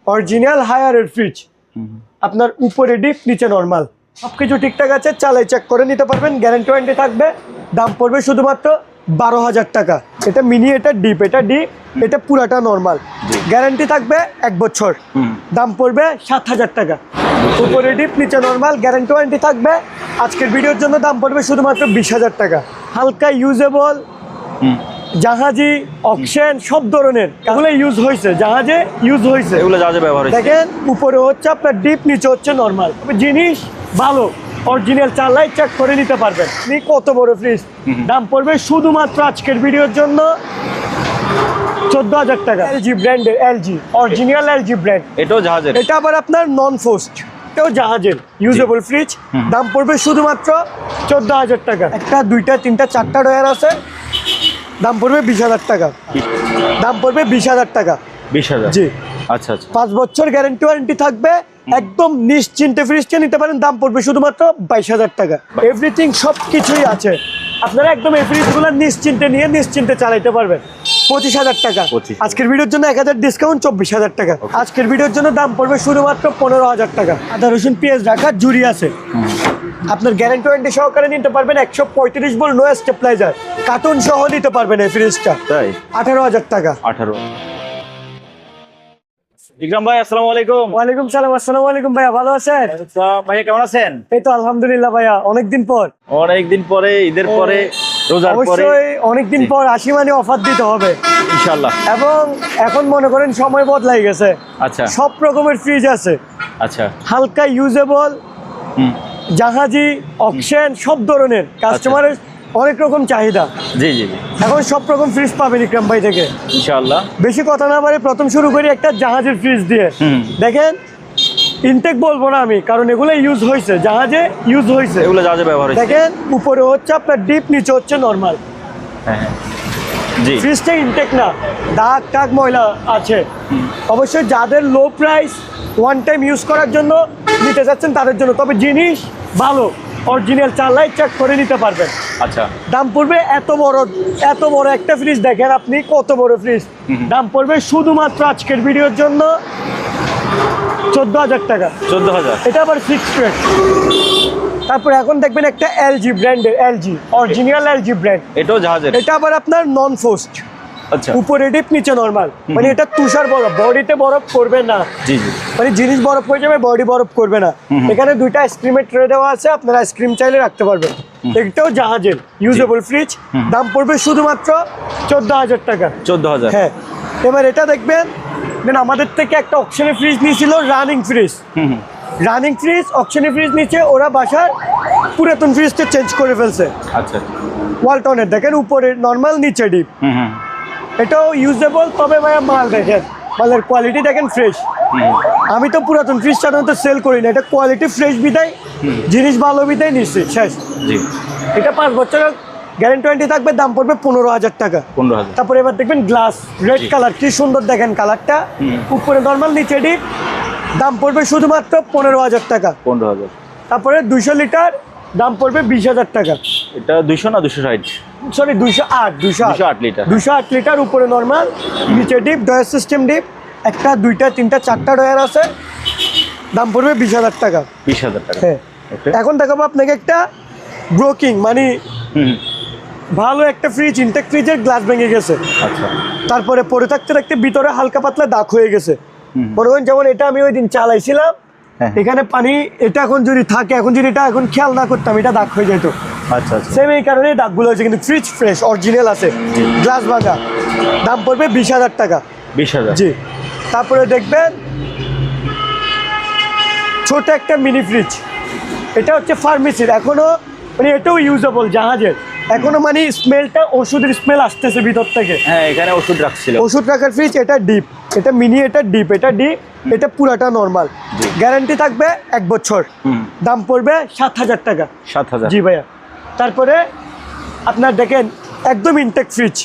Original হায়ারের fridge. আপনার উপরে deep নিচে নরমাল সবকিছু ঠিকঠাক আছে, চালাই চেক করে নিতে পারবেন। গ্যারান্টি ওয়ারেন্টি থাকবে। দাম পড়বে শুধুমাত্র 12,000 টাকা। এটা মিনি, এটা ডিপ, এটা পুরাটা নরমাল। গ্যারান্টি থাকবে 1 বছর। দাম পড়বে 7,000 টাকা। উপরে ডিপ নিচে নরমাল, গ্যারান্টি ওয়ারেন্টি থাকবে। আজকের ভিডিওর জন্য দাম পড়বে শুধুমাত্র 20,000 টাকা। হালকা ইউজেবল জাহাজি অকশন সব ধরনের এগুলো ইউজ হয়েছে, জাহাজে ইউজ হয়েছে, এগুলো জাহাজে ব্যবহার হয়েছে। দেখেন উপরে হচ্ছে আপনার ডিপ, নিচে হচ্ছে নরমাল। জিনিস ভালো, অরিজিনাল চালাই চেক করে নিতে পারবেন। কত বড় ফ্রিজ, দাম পড়বে শুধুমাত্র আজকের ভিডিওর জন্য 14,000 টাকা। এলজি ব্র্যান্ডের, এলজি অরিজিনাল এলজি ব্র্যান্ড। এটাও জাহাজের। এটা আবার আপনার নন ফোস্ট, এটাও জাহাজের ইউজেবল ফ্রিজ। দাম পড়বে শুধুমাত্র 14,000 টাকা। একটা, দুইটা, তিনটা, চারটা ডয়ার আছে। দাম পড়বে 20,000 টাকা। দাম পড়বে 20,000 টাকা। 20,000? জি। আচ্ছা আচ্ছা। 5 বছর গ্যারান্টি ওয়ারেন্টি থাকবে। একদম নিশ্চিন্তে ফ্রিজটা নিতে পারেন। দাম পড়বে শুধুমাত্র 22,000 টাকা। এভরিথিং সবকিছুই আছে। আপনারা একদম এই ফ্রিজগুলো নিশ্চিন্তে নিয়ে নিশ্চিন্তে চালাইতে পারবেন। 25,000 টাকা। আজকের ভিডিওর জন্য 1,000 ডিসকাউন্ট, 24,000 টাকা। আজকের ভিডিওর জন্য দাম পড়বে শুধুমাত্র 15,000 টাকা। আদা রসুন পেঁয়াজ রাখার ঝুড়ি আছে। আপনার গ্যারান্টি ওয়ারেন্টি সহকারে নিতে পারবেন। 135 ভোল্ট নো স্টেবিলাইজার কার্টুন সহ নিতে পারবেন এই ফ্রিজটা। তাই? 18,000 টাকা। 18। ইকরাম ভাই, আসসালামু আলাইকুম। ওয়ালাইকুম সালাম। আসসালামু আলাইকুম ভাইয়া, ভালো আছেন? ভাইয়া কেমন আছেন? এই তো আলহামদুলিল্লাহ ভাইয়া, অনেকদিন পর। অনেকদিন পরে, ঈদের পরে, রোজার পরে। অবশ্যই অনেকদিন পর আসি, মানে অফার দিতে হবে ইনশাআল্লাহ। এবং এখন মনে করেন সময় বদলাই গেছে। আচ্ছা। সব রকমের ফ্রিজ আছে। আচ্ছা। হালকা ইউজেবল জাহাজি অকশন সব ধরনের, কাস্টমারের অনেক রকম চাহিদা। জি জি জি। এখন সব রকম ফ্রিজ পাবেন ইকরাম ভাই থেকে ইনশাআল্লাহ। বেশি কথা না বলে প্রথম শুরু করি একটা জাহাজের ফ্রিজ দিয়ে। দেখেন ইনটেক বলবো না আমি, কারণ এগুলো ইউজ হয়েছে, জাহাজে ইউজ হয়েছে, এগুলো জাহাজে ব্যবহার হয়েছে। দেখেন উপরে হচ্ছে আপনার ডিপ, নিচে হচ্ছে নরমাল। হ্যাঁ জি। ফ্রিজটা ইনটেক না, দাগ টাগ ময়লা আছে। অবশ্যই যাদের low price one time use করার জন্য নিতে চাচ্ছেন তাদের জন্য, তবে জিনিস ভালো, অরিজিনাল চালাই চেক করে নিতে পারবেন। আচ্ছা। দাম পড়বে এত বড় একটা ফ্রিজ, দেখেন আপনি কত বড় ফ্রিজ। দাম পড়বে শুধুমাত্র আজকের ভিডিওর জন্য 14,000 টাকা। 14,000? এটা আবার ফিক্সড রেট। তারপর এখন দেখবেন একটা এলজি ব্র্যান্ডের, এলজি অরিজিনাল এলজি ব্র্যান্ড। এটাও জাহাজের? এটা আবার আপনার নন ফোস্ট। আচ্ছা। উপরে ডিপ নিচে নরমাল, মানে এটা তুষার বরফ, বডিতে বরফ করবে না। জি জি। মানে জিনিস বরফ হয়ে যাবে, বডি বরফ করবে না। এখানে দুইটা আইসক্রিমের ট্রে দেওয়া আছে, আপনারা আইসক্রিম চাইলে রাখতে পারবেন। এটাও জাহাজের ইউজেবল ফ্রিজ। দাম পড়বে শুধুমাত্র 14,000 টাকা। 14,000? হ্যাঁ। এবার এটা দেখবেন, আমাদের থেকে একটা অকশনের ফ্রিজ নিয়েছিল, রানিং ফ্রিজ। রানিং ফ্রিজ, অকশনের ফ্রিজ নিচে, ওরা বাসার পুরাতন ফ্রিজটা চেঞ্জ করে ফেলছে। আচ্ছা। ওয়ালটনের, দেখেন উপরে নরমাল, নিচে ডিপ। এটাও ইউজেবল, তবে ভাইয়া মাল দেখেন, মালের কোয়ালিটি দেখেন ফ্রেশ। আমি তো পুরাতন ফ্রিজ সাধারণত সেল করি না, এটা কোয়ালিটি ফ্রেশ বিদায়, জিনিস ভালো বিদায় নিশ্চিত শেষ। জি। এটা 5 বছরের গ্যারান্টি ওয়ারেন্টি থাকবে। দাম পড়বে 15,000 টাকা। 15,000? তারপরে এবার দেখবেন গ্লাস রেড কালার, কি সুন্দর দেখেন কালারটা। উপরে নরমাল, নিচে ডিপ। দাম পড়বে শুধুমাত্র 15,000 টাকা। 15,000? তারপরে 200 লিটার, দাম পড়বে 20,000 টাকা। এটা 200 না 260? Sorry 208 litre. 208 লিটার, উপরে নরমাল, নিচে ডিপ, ডয়ার সিস্টেম ডিপ। একটা, দুইটা, তিনটা, চারটা ডয়ার আছে। দাম পড়বে 20,000 টাকা। 20,000 টাকা? হ্যাঁ। এখন দেখাবো আপনাকে একটা ব্রোকিং, মানে ভালো একটা ফ্রিজ, ইনটেক ফ্রিজের গ্লাস ভেঙে গেছে। আচ্ছা। তারপরে পরে থাকতে থাকতে ভিতরে হালকা পাতলা দাগ হয়ে গেছে। মনে করেন যেমন এটা আমি ওই দিন চালাইছিলাম, এখানে পানি, এটা এখন যদি থাকে, এখন যদি এটা এখন খেয়াল না করতাম, এটা দাগ হয়ে যেত। আচ্ছা আচ্ছা। সেম এই কারণে দাগগুলো হয়েছে, কিন্তু ফ্রিজ ফ্রেশ অরিজিনাল আছে, গ্লাস ভাঙা। দাম পড়বে 20,000 টাকা। 20,000? জি। তারপরে দেখবেন ছোট একটা মিনি ফ্রিজ, এটা হচ্ছে ফার্মেসির, এখনো মানে এটাও ইউজেবল, জাহাজের। এখনো মানে স্মেলটা, ওষুধের স্মেল আসতেছে ভিতর থেকে। হ্যাঁ, এখানে ওষুধ রাখছিল। ওষুধ রাখার ফ্রিজ। এটা ডিপ, এটা মিনি, এটা ডিপ, এটা পুরাটা নরমাল। গ্যারান্টি থাকবে 1 বছর। দাম পড়বে 7,000 টাকা। 7,000? জি ভাইয়া। তারপরে আপনার দেখেন একদম ইনটেক ফ্রিজ।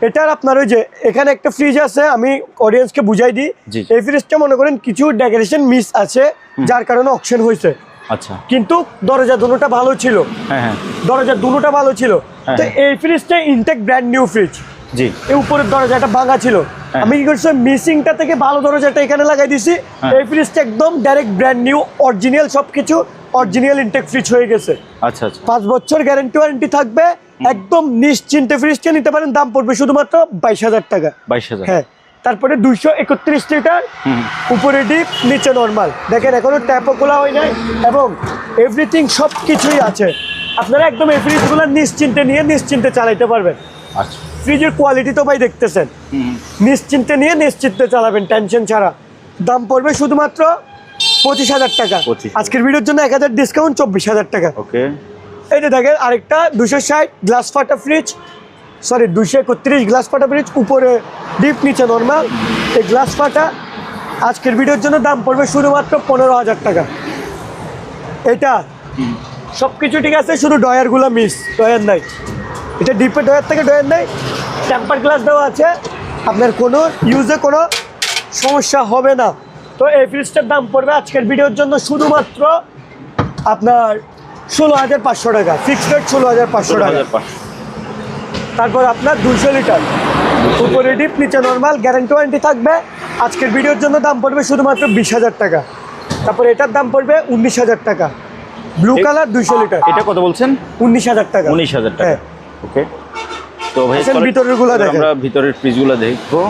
এটার আপনার ওই যে এখানে একটা ফ্রিজ আছে, আমি অডিয়েন্সকে বুঝাই দিই। এই ফ্রিজটা মনে করেন কিছু ডেকোরেশন মিস আছে, যার কারণে অকশন হয়েছে। আচ্ছা। কিন্তু দরজা দুটোটা ভালো ছিল। হ্যাঁ হ্যাঁ। দরজা দুটোটা ভালো ছিল। তো এই ফ্রিজটা ইনটেক ব্র্যান্ড নিউ ফ্রিজ। জি। এই উপরের দরজাটা ভাঙা ছিল, আমি কি করছি মিসিংটা থেকে ভালো দরজাটা এখানে লাগাই দিছি। এই ফ্রিজটা একদম ডাইরেক্ট ব্র্যান্ড নিউ অরিজিনাল, সবকিছু অরিজিনাল ইনটেক ফ্রিজ হয়ে গেছে। আচ্ছা আচ্ছা। 5 বছর গ্যারান্টি ওয়ারেন্টি থাকবে, একদম নিশ্চিন্তে ফ্রিজটা নিতে পারেন। দাম পড়বে শুধুমাত্র 22,000 টাকা। 22,000। হ্যাঁ, তারপরে 231 লিটার, উপরে ডিপ নিচে নরমাল। দেখেন এখনো ট্যাপও খোলা হয় নাই এবং এভরিথিং সব কিছুই আছে। আপনারা একদম এই ফ্রিজগুলো নিশ্চিন্তে নিয়ে নিশ্চিন্তে চালাইতে পারবেন। আচ্ছা। ফ্রিজের কোয়ালিটি তো ভাই দেখতেছেন, নিশ্চিন্তে নিয়ে নিশ্চিন্তে চালাবেন টেনশন ছাড়া। দাম পড়বে শুধুমাত্র 25,000 টাকা। 25,000। আজকের ভিডিওর জন্য 1000 ডিসকাউন্ট, 24,000 টাকা। ওকে। এই যে দেখেন আরেকটা 260 গ্লাস ফাটা ফ্রিজ, সরি 231 গ্লাস ফাটা ফ্রিজ, উপরে ডিপ নিচে নরমাল। এই গ্লাস ফাটা আজকের ভিডিওর জন্য দাম পড়বে শুধুমাত্র 15,000 টাকা। এটা সব কিছু ঠিক আছে, শুধু ডয়ারগুলো মিস, ডয়ার নাই। এটা ডিপে ডয়ার থেকে ডয়ার নাই, টেম্পার গ্লাস দেওয়া আছে, আপনার কোনো ইউজে কোনো সমস্যা হবে না। তো এই ফ্রিজটার দাম পড়বে আজকের ভিডিওর জন্য শুধুমাত্র আপনার 16,500 টাকা, ফিক্সড রেট 16,500 টাকা। 16,500। তারপর আপনার 200 লিটার, উপরে ডিপ নিচে নরমাল, গ্যারান্টি ওয়ারেন্টি থাকবে। আজকের ভিডিওর জন্য দাম পড়বে শুধুমাত্র 20,000 টাকা। তারপর এটার দাম পড়বে 19,000 টাকা, ব্লু কালার 200 লিটার। এটা কত বলছেন? 19,000 টাকা। 19,000 টাকা। হ্যাঁ। ওকে। তো ভাই আচ্ছা, চলেন ভিতরের গুলা দেখেন। আমরা ভিতরের ফ্রিজগুলো দেখবো।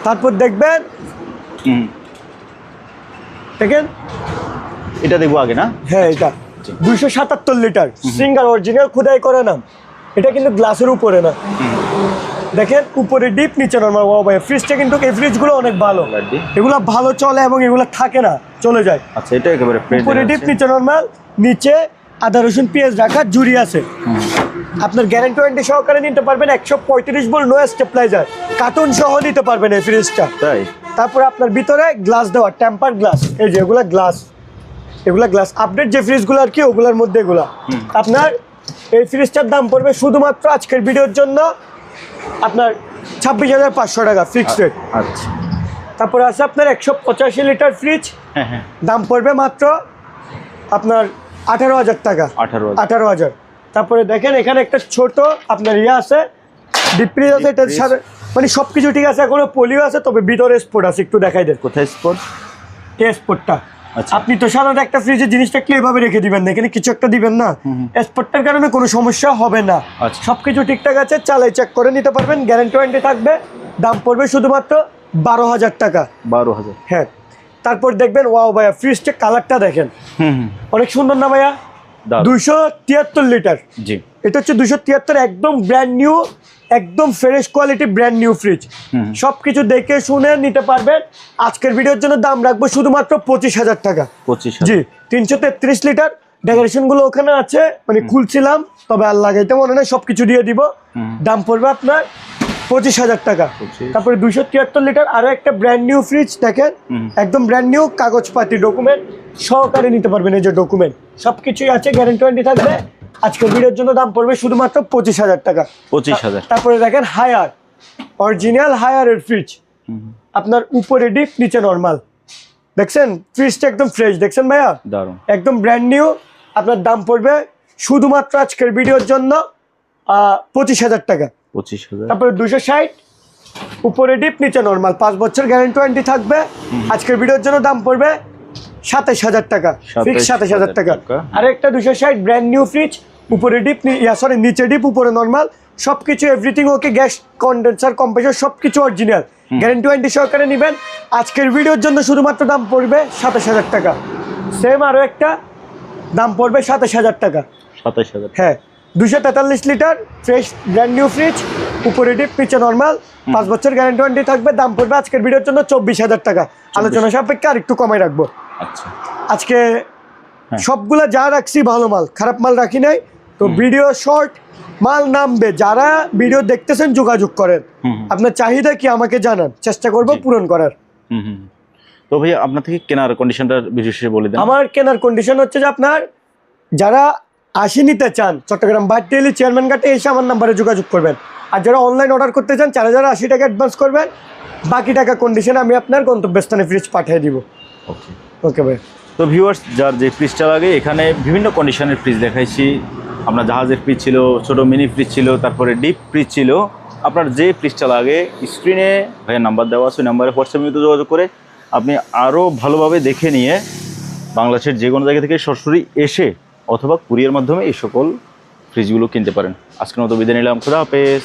তারপর দেখবেন, দেখেন এটা দেখবো আগে না? হ্যাঁ, এটা 277 লিটার সিঙ্গার অরিজিনাল খোদাই করে না, এটা কিন্তু গ্লাসের উপরে না। দেখেন উপরে ডিপ নিচে নরমাল। ও ভাই ফ্রিজটা কিন্তু, এই ফ্রিজগুলো অনেক ভালো, এগুলো ভালো চলে এবং এগুলো থাকে না, চলে যায়। আচ্ছা, এটা একেবারে উপরে ডিপ নিচে নরমাল, নিচে আদা রসুন পেঁয়াজ রাখার জুড়ি আছে। আপনার গ্যারান্টি ওয়ারেন্টি সহকারে নিতে পারবেন। 135 ভোল্ট নো স্টেবিলাইজার, কার্টুন সহ নিতে পারবেন এই ফ্রিজটা। তাই? তারপর আপনার ভিতরে গ্লাস দেওয়া, টেম্পার গ্লাস, এই যে এগুলা গ্লাস, এগুলা গ্লাস আপডেট যে ফ্রিজগুলো আর কি, ওগুলোর মধ্যে এগুলা। আপনার এই ফ্রিজটার দাম পড়বে শুধুমাত্র আজকের ভিডিওর জন্য আপনার 26,500 টাকা, ফিক্সড রেট। আচ্ছা। তারপরে আছে আপনার 185 লিটার ফ্রিজ, হ্যাঁ হ্যাঁ। দাম পড়বে মাত্র আপনার 18,000 টাকা। 18,000। তারপরে দেখেন এখানে একটা ছোট আপনার ইয়ে আছে, ডিপ ফ্রিজ আছে, এটার সাথে মানে সব কিছু ঠিক আছে, এখনো পলিও আছে, তবে ভিতরে স্পট আছে, একটু দেখাই দেন। কোথায় স্পট? এই স্পটটা। আচ্ছা। আপনি তো সাধারণত একটা ফ্রিজের জিনিসটা কি এভাবে রেখে দিবেন না, এখানে কিছু একটা দিবেন না, স্পটটার কারণে কোনো সমস্যা হবে না। আচ্ছা। সবকিছু ঠিকঠাক আছে, চালাই চেক করে নিতে পারবেন, গ্যারান্টি ওয়ারেন্টি থাকবে। দাম পড়বে শুধুমাত্র 12,000 টাকা। 12,000। হ্যাঁ। তারপর দেখবেন, ওয়াও ভাইয়া ফ্রিজটা কালারটা দেখেন, অনেক সুন্দর না ভাইয়া? 273 লিটার। জি। এটা হচ্ছে 273, একদম ব্র্যান্ড নিউ, একদম fresh quality brand new fridge. সবকিছু দেখে শুনে নিতে পারবেন। আজকের ভিডিওর জন্য দাম রাখবো শুধুমাত্র 25,000 টাকা। 25,000। জি। 333 লিটার, ডেকোরেশন গুলো ওখানে আছে, মানে খুলছিলাম তবে আর লাগাইতে মনে নেই, সবকিছু দিয়ে দিব। দাম পড়বে আপনার 25,000 টাকা। তারপরে 273 লিটার আরো একটা ব্র্যান্ড নিউ ফ্রিজ দেখেন, একদম ব্র্যান্ড নিউ, কাগজপাতি ডকুমেন্ট সহকারে নিতে পারবেন। এই যে ডকুমেন্ট সবকিছুই আছে, গ্যারান্টি ওয়ারেন্টি থাকবে। আজকের ভিডিওর জন্য দাম পড়বে শুধুমাত্র 25,000 টাকা। 25,000। তারপরে দেখেন হায়ার, অরিজিনাল হায়ারের ফ্রিজ, আপনার উপরে ডিপ নিচে নরমাল। দেখছেন ফ্রিজটা একদম ফ্রেশ, দেখছেন ভাইয়া? দারুণ। একদম ব্র্যান্ড নিউ। আপনার দাম পড়বে শুধুমাত্র আজকের ভিডিওর জন্য 25,000 টাকা। 25,000। তারপরে 260, উপরে ডিপ নিচে নরমাল, 5 বছর গ্যারান্টি ওয়ারেন্টি থাকবে। আজকের ভিডিওর জন্য দাম পড়বে 27,000 টাকা, ফিক্স 27,000 টাকা। আর একটা 260 ব্র্যান্ড নিউ ফ্রিজ, উপরে ডিপ, সরি নিচে ডিপ উপরে নরমাল, সবকিছু everything okay, gas condenser compressor সবকিছু অরিজিনাল, গ্যারান্টি ওয়ারেন্টি সহকারে নেবেন। আজকের ভিডিওর জন্য শুধুমাত্র দাম পড়বে 27,000 টাকা। সেম আরও একটা দাম পড়বে 27,000 টাকা। 27,000। হ্যাঁ। 243 litre fresh brand new fridge, উপরে ডিপ নিচে নরমাল, 5 বছর গ্যারান্টি ওয়ারেন্টি থাকবে। দাম পড়বে আজকের ভিডিওর জন্য 24,000 টাকা। আলোচনা সাপেক্ষে আর একটু কমাই রাখবো। আচ্ছা। আজকে সবগুলা যা রাখছি ভালো মাল, খারাপ মাল রাখি নাই। তো ভিডিও শর্ট মাল নামবে, যারা ভিডিও দেখতেছেন যোগাযোগ করেন, আপনার চাহিদা কি আমাকে জানান, চেষ্টা করবো পূরণ করার। তো ভাইয়া আপনার থেকে কেনার কন্ডিশনটা বিশেষ বলে দেন। আমার কেনার কন্ডিশন হচ্ছে যে আপনার যারা 80 নিতে চান, চট্টগ্রাম ভাটিয়ালি চেয়ারম্যান ঘাটে এসে আমার নাম্বারে যোগাযোগ করবেন। আর যারা অনলাইন অর্ডার করতে চান 4,080 টাকা অ্যাডভান্স করবেন, বাকি টাকা কন্ডিশনে আমি আপনার গন্তব্যস্থানে ফ্রিজ পাঠিয়ে দিব। ওকে। ওকে ভাই। তো ভিউয়ার্স, যার যে ফ্রিজটা লাগে, এখানে বিভিন্ন কন্ডিশনের ফ্রিজ দেখাইছি, আপনার জাহাজের ফ্রিজ ছিল, ছোট মিনি ফ্রিজ ছিল, তারপরে ডিপ ফ্রিজ ছিল। আপনার যে ফ্রিজটা লাগে স্ক্রিনে ভাইয়ের নাম্বার দেওয়া আছে, ওই নাম্বারে হোয়াটসঅ্যাপে যোগাযোগ করে আপনি আরও ভালোভাবে দেখে নিয়ে বাংলাদেশের যে কোনো জায়গা থেকে সরাসরি এসে অথবা কুরিয়ার মাধ্যমে এই সকল ফ্রিজগুলো কিনতে পারেন। আজকের মতো বিদায় নিলাম, খুদা হাফেজ।